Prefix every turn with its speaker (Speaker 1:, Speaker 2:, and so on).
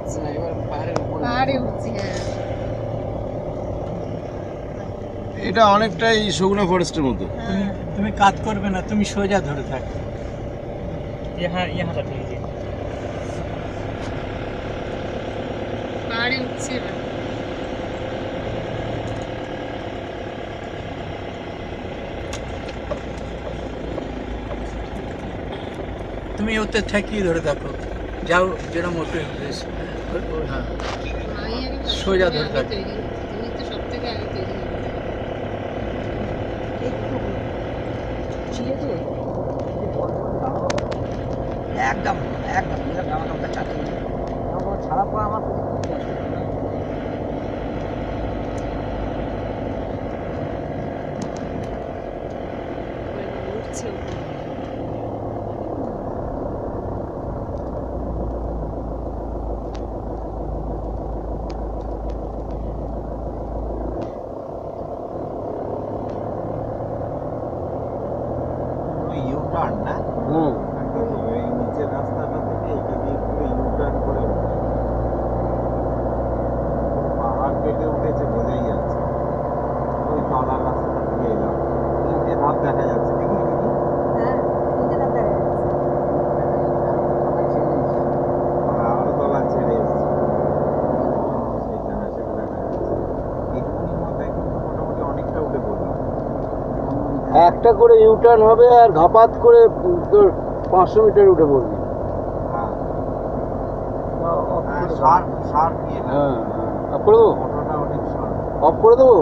Speaker 1: উঠছি,
Speaker 2: না, এবার
Speaker 1: পাহাড়ে উঠছি। হ্যাঁ,
Speaker 3: এটা অনেকটাই সগুনা ফরেস্টের মতো।
Speaker 2: তুমি তুমি কাজ করবে না, তুমি সোজা ধরে থাকো।
Speaker 1: পাহাড়ে উঠছি এবার।
Speaker 2: তুমি ওতে ঠেকিয়ে ধরে থাকো, যাও যেরকম ওপরে উঠেছে। হ্যাঁ,
Speaker 1: মাই আগে
Speaker 2: সোজা
Speaker 1: সবথেকে
Speaker 2: ধরে
Speaker 1: আগে
Speaker 2: থাকো।
Speaker 1: তৈরি হতো। তুমি তো সব থেকে আগে তৈরি হতো।
Speaker 4: একদম একদম জামা কাপড় ছাড়া পর আমার
Speaker 1: এবার উঠছে উপরে।
Speaker 5: ইউটার্ন না
Speaker 3: হুম।
Speaker 5: এই নিচের রাস্তাটা থেকে এইটা দিয়ে পুরো ইউটার্ন করে উঠে পাহাড় কেটে উঠেছে, বোঝাই যাচ্ছে। ওই তলার রাস্তাটা থেকে এলাম, তিনটে ধাপ দেখা যাচ্ছে, দেখি দেখি আরো তলা ছেড়ে এসছে, সেটা সেটা দেখা যাচ্ছে। এক্ষুনির মধ্যে কিন্তু মোটামুটি অনেকটা উঠে পড়লাম।
Speaker 3: একটা করে ইউটার্ন হবে আর ঘাপাত করে তোর 500 মিটার উঠে পড়বি।
Speaker 5: হ্যাঁ শার্প শার্প ইয়ে না,
Speaker 3: হ্যাঁ, অফ করে দেবো,
Speaker 5: মোটরটা অনেক শার্প।
Speaker 3: অফ করে দেবো।